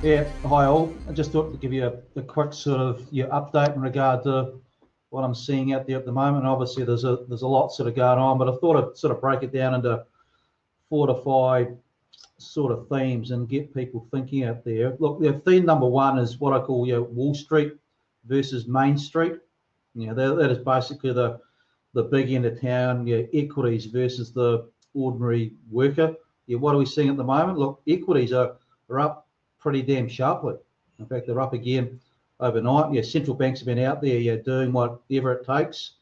Yeah, hi all. I just thought to give you a quick sort of your update in regard to what I'm seeing out there at the moment. Obviously, there's a lot sort of going on, but I thought I'd sort of break it down into 4 to 5 sort of themes and get people thinking out there. Look, theme number one is what I call Wall Street versus Main Street. That is basically the big end of town, equities versus the ordinary worker. What are we seeing at the moment? Look, equities are up pretty damn sharply. In fact, they're up again overnight. Central banks have been out there, doing whatever it takes.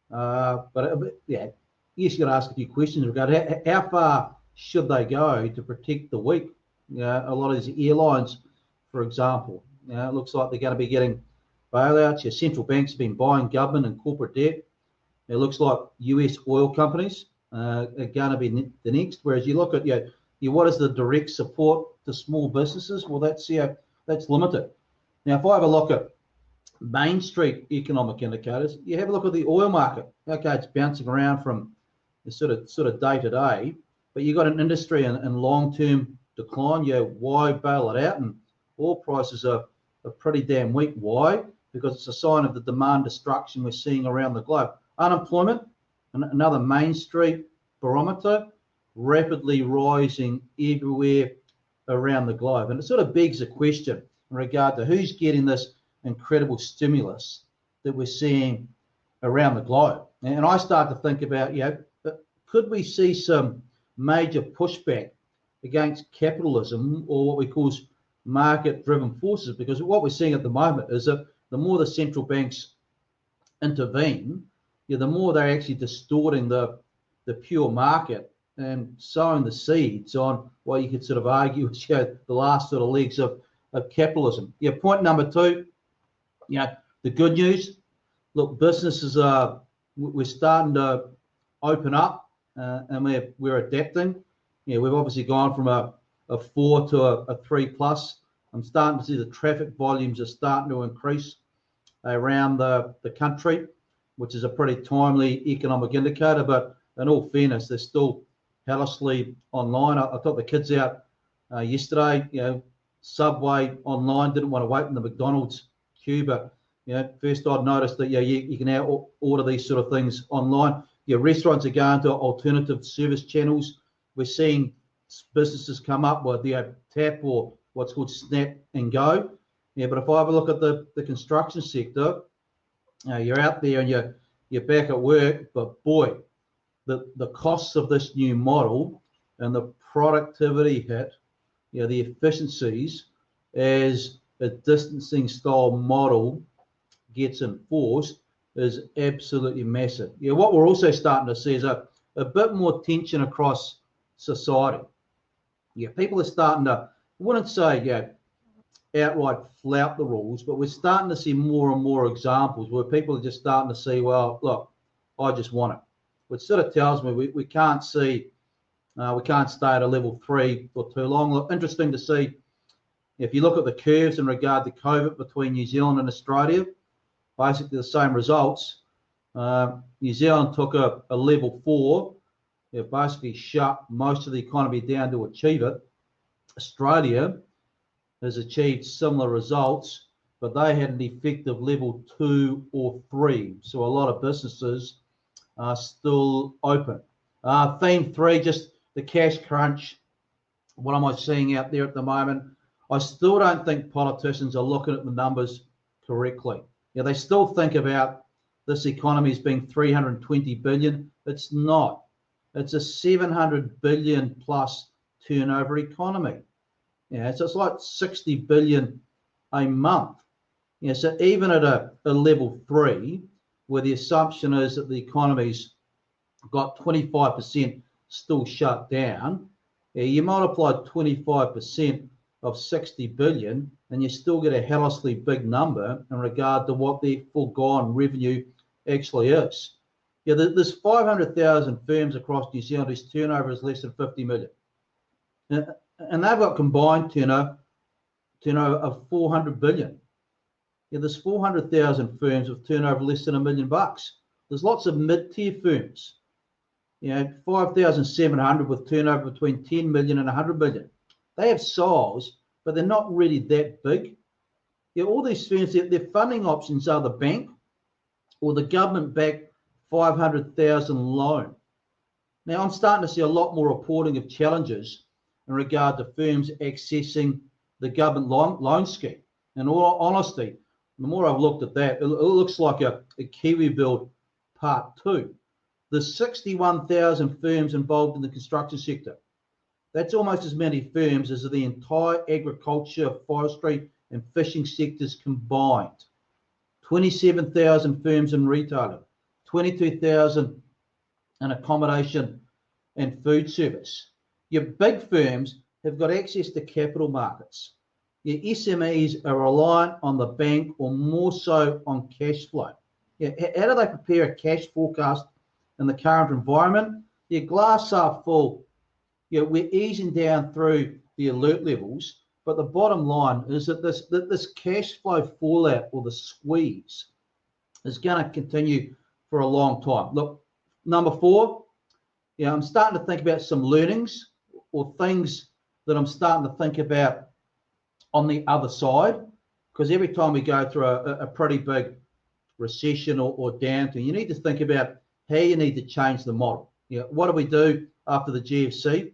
Yes, you got to ask a few questions regarding how far should they go to protect the weak. A lot of these airlines, for example, it looks like they're going to be getting bailouts. Central banks have been buying government and corporate debt. It looks like US oil companies are going to be the next. Whereas you look at what is the direct support to small businesses? Well, that's limited. Now, if I have a look at Main Street economic indicators, you have a look at the oil market. Okay, it's bouncing around from the sort of day to day, but you've got an industry in long-term decline. Why bail it out? And oil prices are pretty damn weak. Why? Because it's a sign of the demand destruction we're seeing around the globe. Unemployment, another Main Street barometer, rapidly rising everywhere around the globe. And it sort of begs the question in regard to who's getting this incredible stimulus that we're seeing around the globe. And I start to think about, could we see some major pushback against capitalism or what we call market-driven forces? Because what we're seeing at the moment is that the more the central banks intervene, the more they're actually distorting the pure market and sowing the seeds on what you could sort of argue is the last sort of legs of capitalism. Point number two, the good news. Look, businesses we're starting to open up and we're adapting. We've obviously gone from a 4 to a 3+. I'm starting to see the traffic volumes are starting to increase around the country, which is a pretty timely economic indicator. But in all fairness, they're still hellishly online. I took the kids out yesterday. Subway online, didn't want to wait in the McDonald's queue, but first I'd noticed that you can now order these sort of things online. Restaurants are going to alternative service channels. We're seeing businesses come up with tap or what's called snap and go. But if I have a look at the construction sector, you're out there and you're back at work, but boy, the costs of this new model and the productivity hit, the efficiencies as a distancing style model gets enforced is absolutely massive. What we're also starting to see is a bit more tension across society. People are starting to, I wouldn't say outright flout the rules, but we're starting to see more and more examples where people are just starting to see, well, look, I just want it, which sort of tells me we can't see, we can't stay at a level 3 for too long. Look, interesting to see if you look at the curves in regard to COVID between New Zealand and Australia, basically the same results. New Zealand took a level 4, basically shut most of the economy down to achieve it. Australia has achieved similar results, but they had an effective level 2 or 3. So a lot of businesses are still open. Theme 3, just the cash crunch. What am I seeing out there at the moment? I still don't think politicians are looking at the numbers correctly. They still think about this economy as being 320 billion. It's not. It's a 700 billion plus turnover economy. So it's like 60 billion a month. So even at a level 3, where the assumption is that the economy's got 25% still shut down, you multiply 25% of 60 billion, and you still get a hellishly big number in regard to what the foregone revenue actually is. There's 500,000 firms across New Zealand whose turnover is less than 50 million. And they've got combined turnover of 400 billion. There's 400,000 firms with turnover less than $1 million. There's lots of mid-tier firms, 5,700 with turnover between 10 million and 100 million. They have size but they're not really that big. Yeah, all these firms, their funding options are the bank or the government-backed 500,000 loan. Now, I'm starting to see a lot more reporting of challenges in regard to firms accessing the government loan scheme. In all honesty, the more I've looked at that, it looks like a Kiwi Build Part 2. There's 61,000 firms involved in the construction sector. That's almost as many firms as the entire agriculture, forestry, and fishing sectors combined. 27,000 firms in retailing, 22,000 in accommodation and food service. Your big firms have got access to capital markets. Your SMEs are reliant on the bank or more so on cash flow. Yeah, how do they prepare a cash forecast in the current environment? Your glass half full. Yeah, we're easing down through the alert levels, but the bottom line is that this cash flow fallout or the squeeze is going to continue for a long time. Look, number 4, yeah, I'm starting to think about some learnings or things that I'm starting to think about on the other side, because every time we go through a pretty big recession or downturn, you need to think about how you need to change the model. You know, what do we do after the GFC?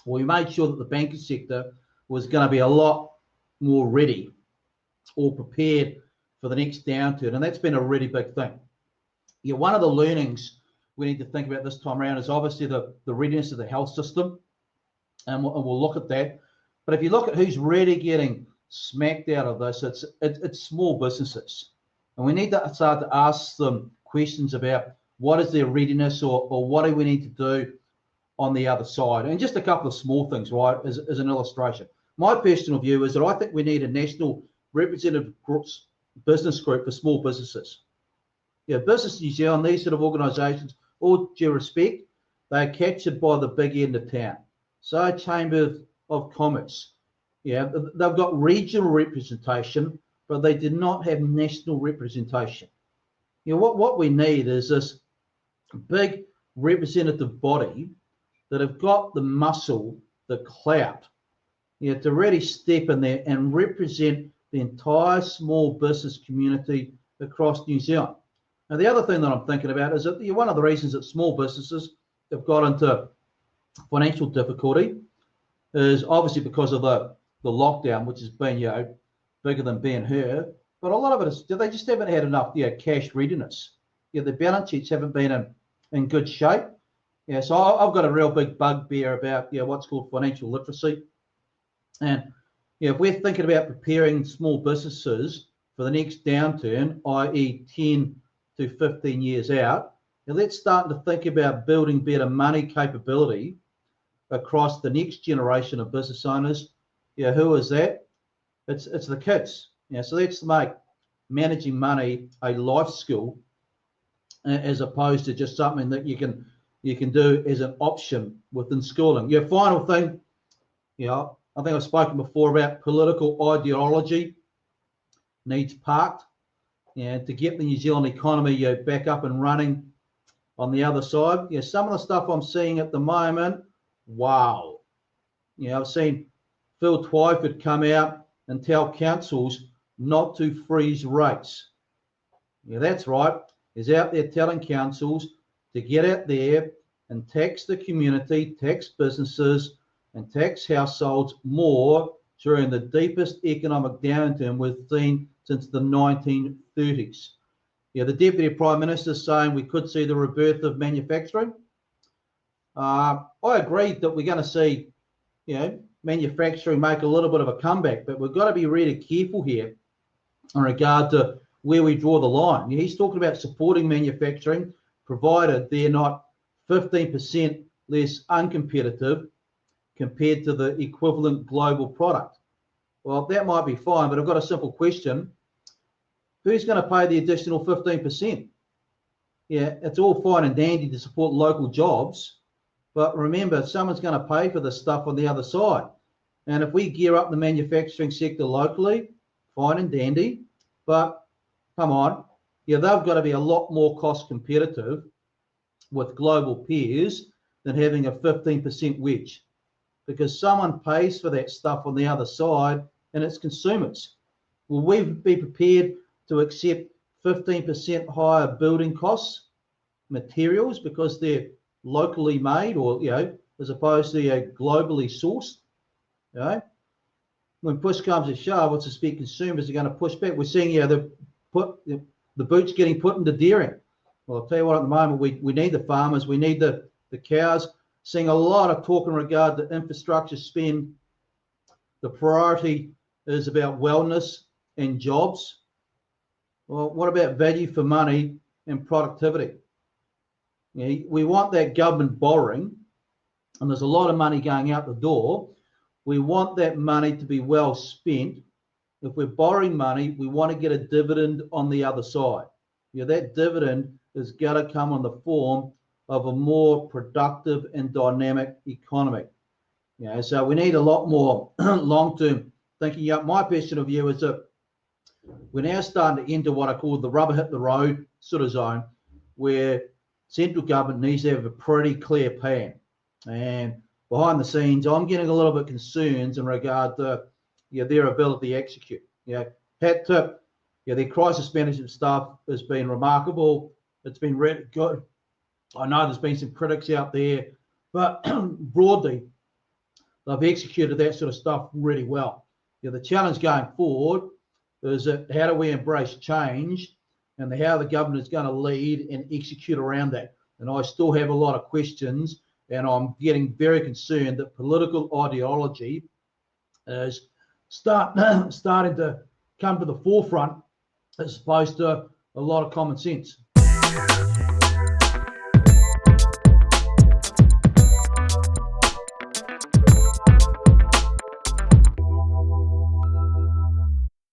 Well, we made sure that the banking sector was going to be a lot more ready or prepared for the next downturn, and that's been a really big thing. Yeah, one of the learnings we need to think about this time around is obviously the readiness of the health system, and we'll look at that. But if you look at who's really getting smacked out of this, it's small businesses, and we need to start to ask them questions about what is their readiness or what do we need to do on the other side. And just a couple of small things, right, as an illustration. My personal view is that I think we need a national representative business group for small businesses. Yeah, Business New Zealand, these sort of organisations, all due respect, they're captured by the big end of town. So Chamber of Commerce, yeah, they've got regional representation, but they did not have national representation. You know, what we need is this big representative body that have got the muscle, the clout, you know, to really step in there and represent the entire small business community across New Zealand. Now, the other thing that I'm thinking about is that one of the reasons that small businesses have got into financial difficulty is obviously because of the lockdown, which has been, you know, bigger than Ben Hur. But a lot of it is they just haven't had enough, you know, cash readiness. Yeah, the balance sheets haven't been in good shape. Yeah, so I've got a real big bugbear about, you know, what's called financial literacy. And you know, if we're thinking about preparing small businesses for the next downturn, i.e. 10 to 15 years out, and let's start to think about building better money capability across the next generation of business owners. Yeah, who is that? It's the kids. Yeah, so let's make managing money a life skill as opposed to just something that you can do as an option within schooling. Your final thing, you know, I think I've spoken before about political ideology needs parked, and to get the New Zealand economy, you know, back up and running on the other side. You know, some of the stuff I'm seeing at the moment, wow. You know, I've seen Phil Twyford come out and tell councils not to freeze rates. Yeah, that's right. He's out there telling councils to get out there and tax the community, tax businesses, and tax households more during the deepest economic downturn we've seen since the 1930s. Yeah, the Deputy Prime Minister is saying we could see the rebirth of manufacturing. I agree that we're going to see, you know, manufacturing make a little bit of a comeback, but we've got to be really careful here in regard to where we draw the line. He's talking about supporting manufacturing, provided they're not 15% less uncompetitive compared to the equivalent global product. Well, that might be fine, but I've got a simple question. Who's going to pay the additional 15%? Yeah, it's all fine and dandy to support local jobs, but remember, someone's going to pay for the stuff on the other side. And if we gear up the manufacturing sector locally, fine and dandy, but come on, yeah, they've got to be a lot more cost competitive with global peers than having a 15% wedge. because someone pays for that stuff on the other side, and it's consumers. Will we be prepared to accept 15% higher building costs, materials, because they're locally made, or as opposed to globally sourced? When push comes to shove, what's expect consumers are going to push back. We're seeing the boots getting put into dairying. Well, I'll tell you what, at the moment we need the farmers, we need the cows. Seeing a lot of talk in regard to infrastructure spend. The priority is about wellness and jobs. Well, what about value for money and productivity? We want that government borrowing, and there's a lot of money going out the door. We want that money to be well spent. If we're borrowing money, we want to get a dividend on the other side. That dividend is going to come in the form of a more productive and dynamic economy. So we need a lot more long-term thinking. My personal view is that we're now starting to enter what I call the rubber hit the road sort of zone, where central government needs to have a pretty clear plan. And behind the scenes, I'm getting a little bit concerned in regard to their ability to execute. Hat tip, their crisis management stuff has been remarkable. It's been really good. I know there's been some critics out there, but broadly, they've executed that sort of stuff really well. The challenge going forward is that how do we embrace change, and how the government is going to lead and execute around that. And I still have a lot of questions, and I'm getting very concerned that political ideology is starting to come to the forefront as opposed to a lot of common sense.